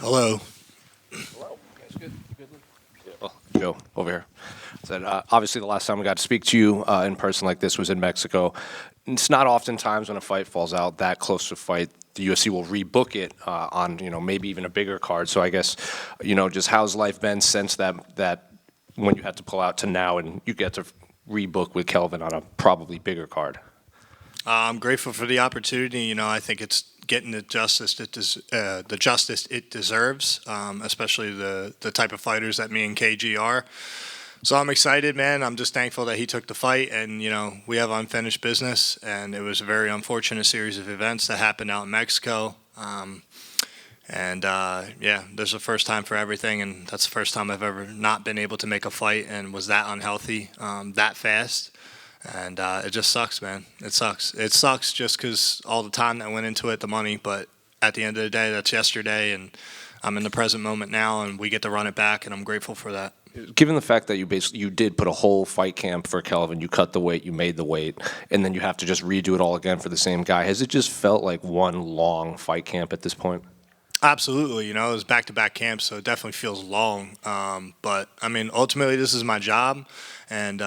Hello. Hello. Guys, good. Joe, over here. Said, obviously, the last time we got to speak to you in person like this was in Mexico. It's not oftentimes when a fight falls out that close to a fight, the UFC will rebook it on, maybe even a bigger card. So I guess, just how's life been since that when you had to pull out to now, and you get to rebook with Kelvin on a probably bigger card? I'm grateful for the opportunity. I think it's getting the justice it deserves, especially the type of fighters that me and KG are. So I'm excited, man. I'm just thankful that he took the fight, and we have unfinished business, and it was a very unfortunate series of events that happened out in Mexico. There's a first time for everything, and that's the first time I've ever not been able to make a fight and was that unhealthy that fast. And it just sucks, man. It sucks. It sucks just because all the time that went into it, the money. But at the end of the day, that's yesterday, and I'm in the present moment now, and we get to run it back, and I'm grateful for that. Given the fact that you did put a whole fight camp for Kelvin, you cut the weight, you made the weight, and then you have to just redo it all again for the same guy, has it just felt like one long fight camp at this point? Absolutely. It was back-to-back camps, so it definitely feels long. But, ultimately, this is my job, and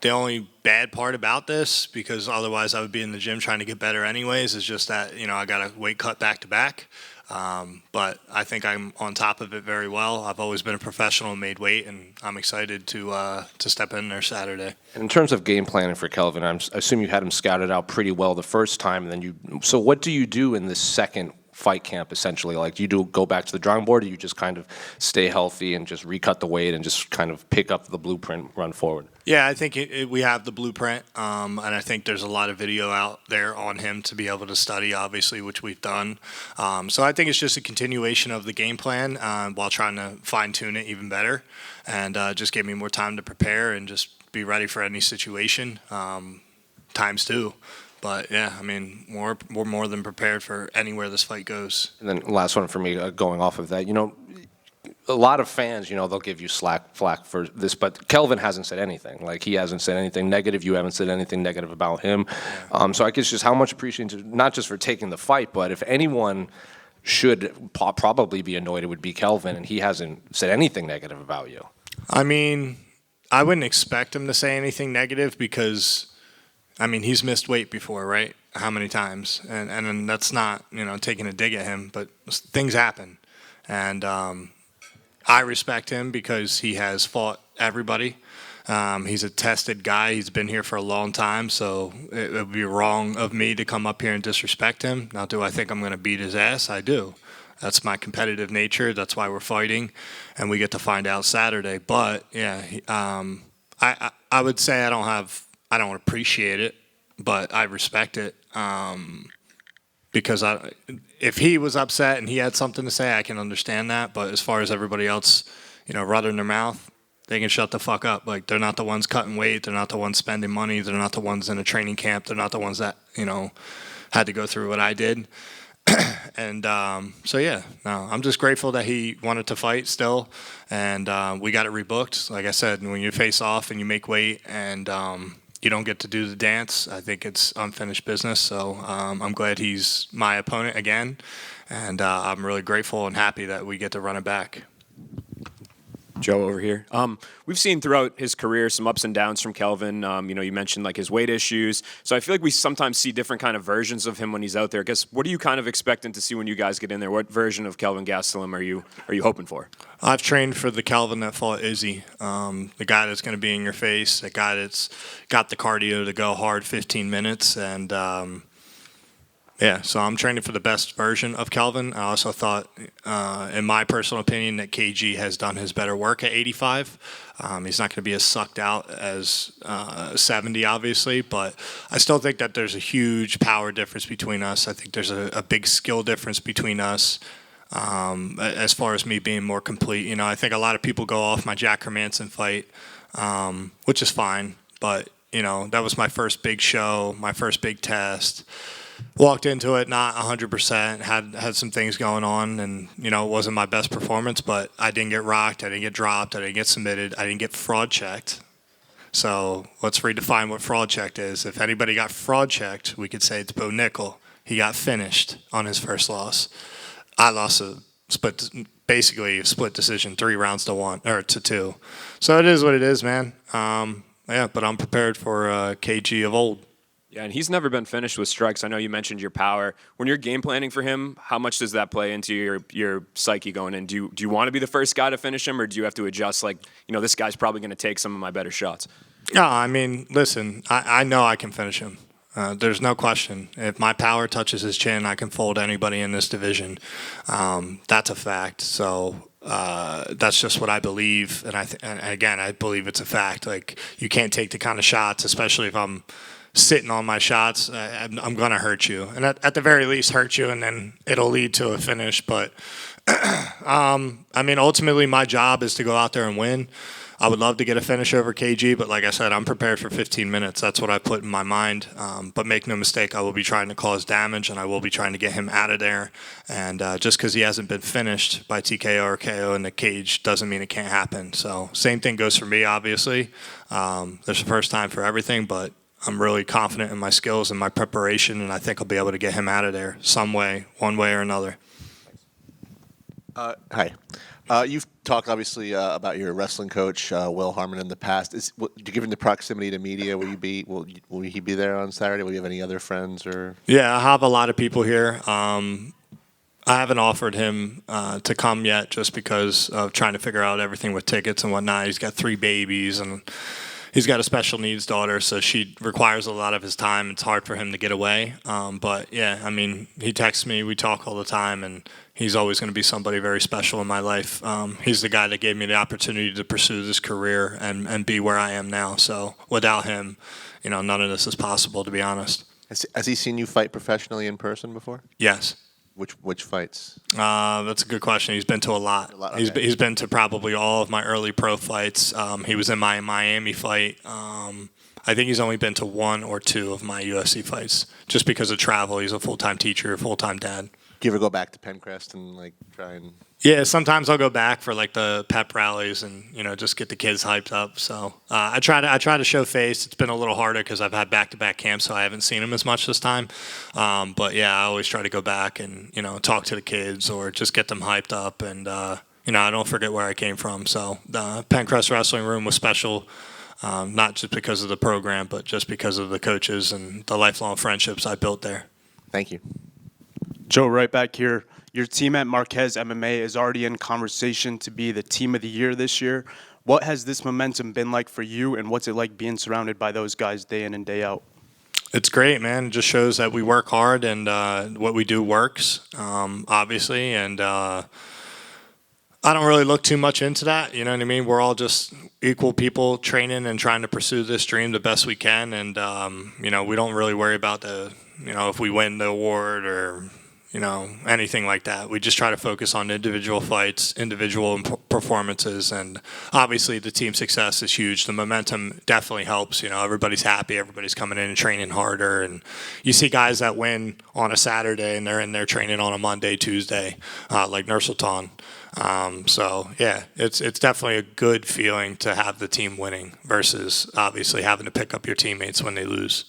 the only bad part about this, because otherwise I would be in the gym trying to get better anyways, is just that, I got a weight cut back-to-back. But I think I'm on top of it very well. I've always been a professional and made weight, and I'm excited to step in there Saturday. In terms of game planning for Kelvin, I assume you had him scouted out pretty well the first time, and then so what do you do in this second fight camp, essentially? Like, do you go back to the drawing board, or do you just kind of stay healthy and just recut the weight and just kind of pick up the blueprint, run forward? Yeah, I think we have the blueprint, and I think there's a lot of video out there on him to be able to study, obviously, which we've done. So I think it's just a continuation of the game plan while trying to fine-tune it even better, and just give me more time to prepare and just be ready for any situation times two. But yeah, we're more than prepared for anywhere this fight goes. And then last one for me, going off of that, a lot of fans, they'll give you flack for this, but Kelvin hasn't said anything. Like, he hasn't said anything negative. You haven't said anything negative about him. So I guess just how much appreciation, not just for taking the fight, but if anyone should probably be annoyed, it would be Kelvin, and he hasn't said anything negative about you. I wouldn't expect him to say anything negative because, he's missed weight before, right? How many times? And that's not, taking a dig at him, but things happen. And I respect him because he has fought everybody. He's a tested guy. He's been here for a long time, so it would be wrong of me to come up here and disrespect him. Now, do I think I'm going to beat his ass? I do. That's my competitive nature. That's why we're fighting, and we get to find out Saturday. But, yeah, I would say I don't appreciate it, but I respect it. Because if he was upset and he had something to say, I can understand that. But as far as everybody else, running their mouth, they can shut the fuck up. Like, they're not the ones cutting weight. They're not the ones spending money. They're not the ones in a training camp. They're not the ones that, had to go through what I did. And I'm just grateful that he wanted to fight still. And we got it rebooked. Like I said, when you face off and you make weight and you don't get to do the dance, I think it's unfinished business. So I'm glad he's my opponent again, and I'm really grateful and happy that we get to run it back. Joe over here. We've seen throughout his career some ups and downs from Kelvin. You mentioned like his weight issues. So I feel like we sometimes see different kind of versions of him when he's out there. I guess, what are you kind of expecting to see when you guys get in there? What version of Kelvin Gastelum are you hoping for? I've trained for the Kelvin that fought Izzy, the guy that's going to be in your face, the guy that's got the cardio to go hard 15 minutes, and so I'm training for the best version of Kelvin. I also thought, in my personal opinion, that KG has done his better work at 85. He's not going to be as sucked out as 70, obviously, but I still think that there's a huge power difference between us. I think there's a big skill difference between us as far as me being more complete. I think a lot of people go off my Jack Hermanson fight, which is fine, but, that was my first big show, my first big test. Walked into it not 100%, had some things going on, and, it wasn't my best performance, but I didn't get rocked, I didn't get dropped, I didn't get submitted, I didn't get fraud checked. So let's redefine what fraud checked is. If anybody got fraud checked, we could say it's Bo Nickel. He got finished on his first loss. I lost a basically a split decision, 3 rounds to 1 or to 2. So it is what it is, man. Yeah, but I'm prepared for KG of old. Yeah, and he's never been finished with strikes. I know you mentioned your power. When you're game planning for him, how much does that play into your psyche going in? Do you want to be the first guy to finish him, or do you have to adjust, like, this guy's probably going to take some of my better shots? No, I mean, listen, I know I can finish him. There's no question. If my power touches his chin, I can fold anybody in this division. That's a fact. So that's just what I believe, and again, I believe it's a fact. Like, you can't take the kind of shots, especially if I'm sitting on my shots. I'm gonna hurt you, and at the very least hurt you, and then it'll lead to a finish. But I mean, ultimately, my job is to go out there and win. I would love to get a finish over KG, but like I said, I'm prepared for 15 minutes. That's what I put in my mind. But make no mistake, I will be trying to cause damage, and I will be trying to get him out of there. And just because he hasn't been finished by TKO or KO in the cage doesn't mean it can't happen. So same thing goes for me, obviously. There's a first time for everything, but I'm really confident in my skills and my preparation, and I think I'll be able to get him out of there some way, one way or another. Hi. You've talked, obviously, about your wrestling coach, Will Harmon, in the past. Given the proximity to media, will he be there on Saturday? Will you have any other friends? Or? Yeah, I have a lot of people here. I haven't offered him to come yet just because of trying to figure out everything with tickets and whatnot. He's got 3 babies, and he's got a special needs daughter, so she requires a lot of his time. It's hard for him to get away. But, yeah, I mean, he texts me. We talk all the time, and he's always going to be somebody very special in my life. He's the guy that gave me the opportunity to pursue this career and be where I am now. So without him, none of this is possible, to be honest. Has he seen you fight professionally in person before? Yes. Which fights? That's a good question. He's been to a lot. Okay. He's been to probably all of my early pro fights. He was in my Miami fight. I think he's only been to 1 or 2 of my UFC fights just because of travel. He's a full-time teacher, a full-time dad. Do you ever go back to Pencrest and try and? Yeah, sometimes I'll go back for the pep rallies and just get the kids hyped up. So I try to show face. It's been a little harder because I've had back-to-back camps, so I haven't seen them as much this time. But yeah, I always try to go back and talk to the kids or just get them hyped up, and I don't forget where I came from. So the Pencrest Wrestling Room was special. Not just because of the program, but just because of the coaches and the lifelong friendships I built there. Thank you. Joe, right back here. Your team at Marquez MMA is already in conversation to be the team of the year this year. What has this momentum been like for you, and what's it like being surrounded by those guys day in and day out? It's great, man. It just shows that we work hard and what we do works, obviously. And I don't really look too much into that. You know what I mean? We're all just equal people training and trying to pursue this dream the best we can. And, we don't really worry about if we win the award or anything like that. We just try to focus on individual fights, individual performances, and obviously the team success is huge. The momentum definitely helps. Everybody's happy, everybody's coming in and training harder, and you see guys that win on a Saturday and they're in there training on a Monday, Tuesday, like Nursultan. So yeah, it's definitely a good feeling to have the team winning versus obviously having to pick up your teammates when they lose.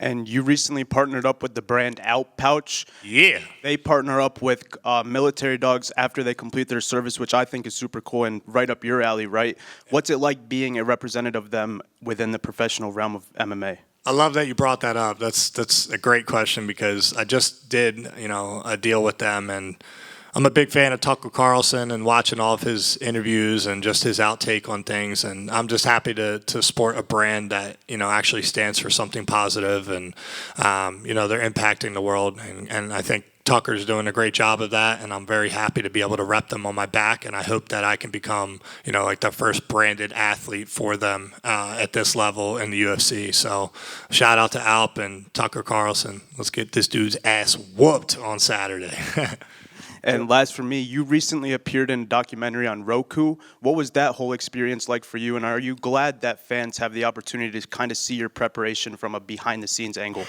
And you recently partnered up with the brand Out Pouch. Yeah. They partner up with military dogs after they complete their service, which I think is super cool and right up your alley, right? What's it like being a representative of them within the professional realm of MMA? I love that you brought that up. That's a great question because I just did, a deal with them, and I'm a big fan of Tucker Carlson and watching all of his interviews and just his outtake on things. And I'm just happy to support a brand that, actually stands for something positive and, they're impacting the world. And I think Tucker's doing a great job of that. And I'm very happy to be able to rep them on my back. And I hope that I can become, the first branded athlete for them at this level in the UFC. So shout out to Alp and Tucker Carlson. Let's get this dude's ass whooped on Saturday. And last for me, you recently appeared in a documentary on Roku. What was that whole experience like for you? And are you glad that fans have the opportunity to kind of see your preparation from a behind-the-scenes angle?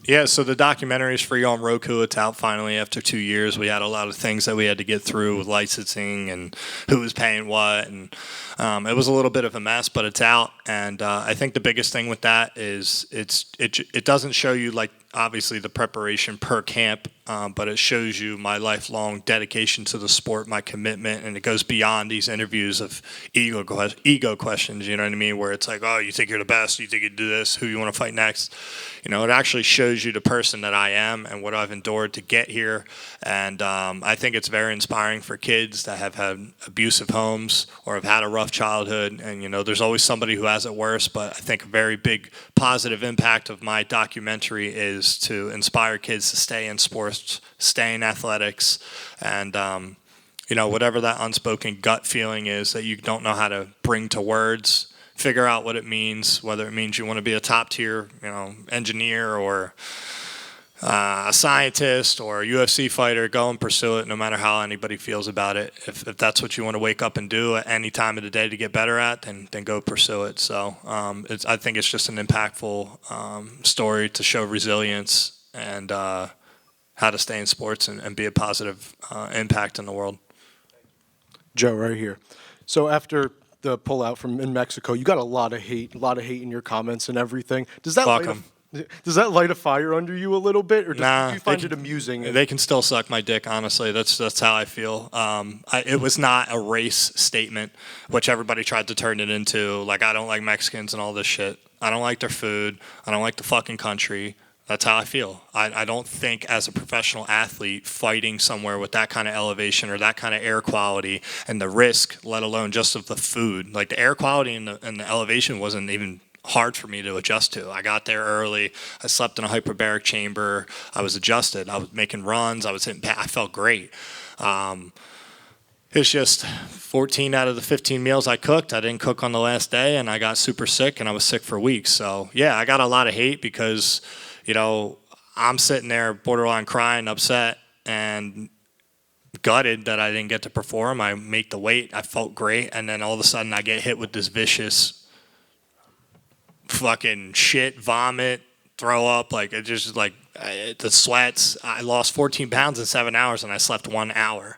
Yeah, so the documentary is free on Roku. It's out finally after 2 years. We had a lot of things that we had to get through with licensing and who was paying what. And it was a little bit of a mess, but it's out. And I think the biggest thing with that is it doesn't show you, like, obviously the preparation per camp, but it shows you my lifelong dedication to the sport, my commitment, and it goes beyond these interviews of ego questions, you know what I mean, where it's like, oh, you think you're the best, you think you do this, who you want to fight next. You know, it actually shows you the person that I am and what I've endured to get here. And I think it's very inspiring for kids that have had abusive homes or have had a rough childhood. And, you know, there's always somebody who has it worse, but I think a very big positive impact of my documentary is to inspire kids to stay in sports, stay in athletics, and you know, whatever that unspoken gut feeling is that you don't know how to bring to words, figure out what it means, whether it means you want to be a top tier, you know, engineer or a scientist or a UFC fighter. Go and pursue it, no matter how anybody feels about it. If that's what you want to wake up and do at any time of the day to get better at, then go pursue it. So I think it's just an impactful story to show resilience and how to stay in sports and be a positive impact in the world. Joe, right here. So after the pullout from in Mexico, you got a lot of hate in your comments and everything. Does that Fuck 'em. Does that light a fire under you a little bit, or do Nah, you find it amusing? They can still suck my dick, honestly. That's how I feel. It was not a race statement, which everybody tried to turn it into. Like, I don't like Mexicans and all this shit. I don't like their food. I don't like the fucking country. That's how I feel. I don't think as a professional athlete fighting somewhere with that kind of elevation or that kind of air quality and the risk, let alone just of the food. Like, the air quality and the elevation wasn't even hard for me to adjust to. I got there early. I slept in a hyperbaric chamber. I was adjusted. I was making runs. I was hitting. I felt great. It's just 14 out of the 15 meals I cooked, I didn't cook on the last day, and I got super sick, and I was sick for weeks. So yeah, I got a lot of hate because, you know, I'm sitting there borderline crying, upset, and gutted that I didn't get to perform. I make the weight. I felt great, and then all of a sudden I get hit with this vicious fucking shit, vomit, throw up, like it just like the sweats. I lost 14 pounds in 7 hours and I slept 1 hour.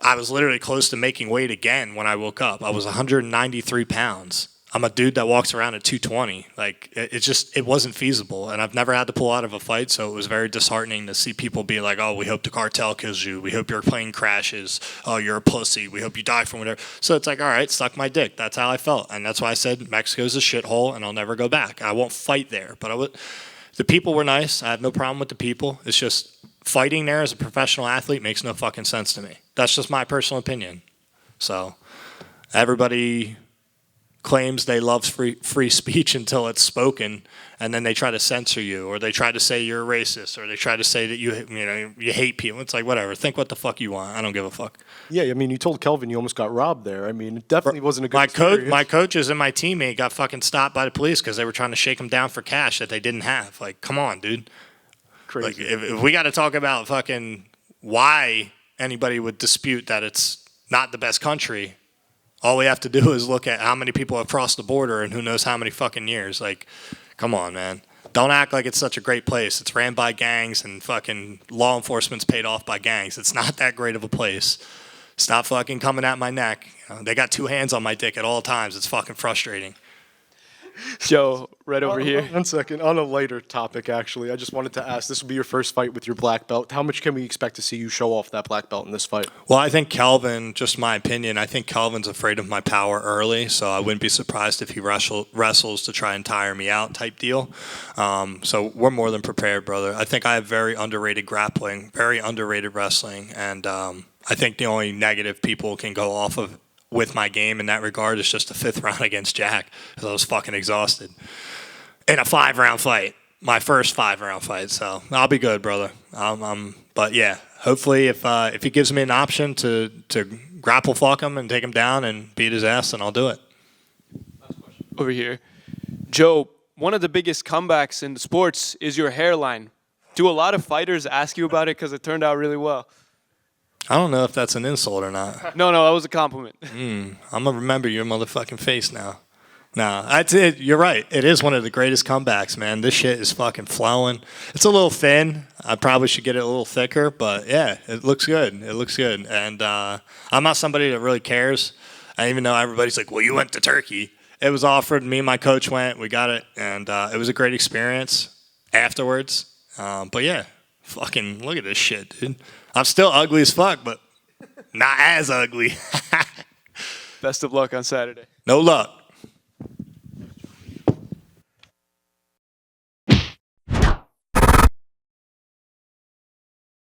I was literally close to making weight again when I woke up. I was 193 pounds. I'm a dude that walks around at 220. Like, it wasn't feasible. And I've never had to pull out of a fight, so it was very disheartening to see people be like, oh, we hope the cartel kills you. We hope your plane crashes. Oh, you're a pussy. We hope you die from whatever. So it's like, all right, suck my dick. That's how I felt. And that's why I said Mexico's a shithole, and I'll never go back. I won't fight there. But the people were nice. I have no problem with the people. It's just fighting there as a professional athlete makes no fucking sense to me. That's just my personal opinion. So everybody claims they love free speech until it's spoken, and then they try to censor you, or they try to say you're a racist, or they try to say that you hate people. It's like, whatever. Think what the fuck you want. I don't give a fuck. Yeah, I mean, you told Kelvin you almost got robbed there. I mean, it definitely wasn't a good experience. My coaches and my teammate got fucking stopped by the police because they were trying to shake them down for cash that they didn't have. Like, come on, dude. Crazy. Like, if we got to talk about fucking why anybody would dispute that it's not the best country, all we have to do is look at how many people have crossed the border and who knows how many fucking years. Like, come on, man. Don't act like it's such a great place. It's ran by gangs and fucking law enforcement's paid off by gangs. It's not that great of a place. Stop fucking coming at my neck. You know, they got two hands on my dick at all times. It's fucking frustrating. Joe, right over here. 1 second. On a lighter topic, actually, I just wanted to ask, this will be your first fight with your black belt. How much can we expect to see you show off that black belt in this fight? Well, I think Kelvin, just my opinion, I think Kelvin's afraid of my power early, so I wouldn't be surprised if he wrestles to try and tire me out type deal. So we're more than prepared, brother. I think I have very underrated grappling, very underrated wrestling, and I think the only negative people can go off of with my game in that regard is just the 5th round against Jack, because I was fucking exhausted in a 5-round fight, my first 5-round fight. So I'll be good, brother. But yeah, hopefully if he gives me an option to grapple fuck him and take him down and beat his ass, then I'll do it. Over here. Joe, one of the biggest comebacks in the sports is your hairline. Do a lot of fighters ask you about it because it turned out really well? I don't know if that's an insult or not. No, that was a compliment. I'm going to remember your motherfucking face now. No, that's it. You're right. It is one of the greatest comebacks, man. This shit is fucking flowing. It's a little thin. I probably should get it a little thicker, but yeah, it looks good. It looks good. And I'm not somebody that really cares. And even though everybody's like, well, you went to Turkey. it was offered. Me and my coach went. We got it, and it was a great experience afterwards. But yeah, fucking look at this shit, dude. I'm still ugly as fuck, but not as ugly. Best of luck on Saturday. No luck.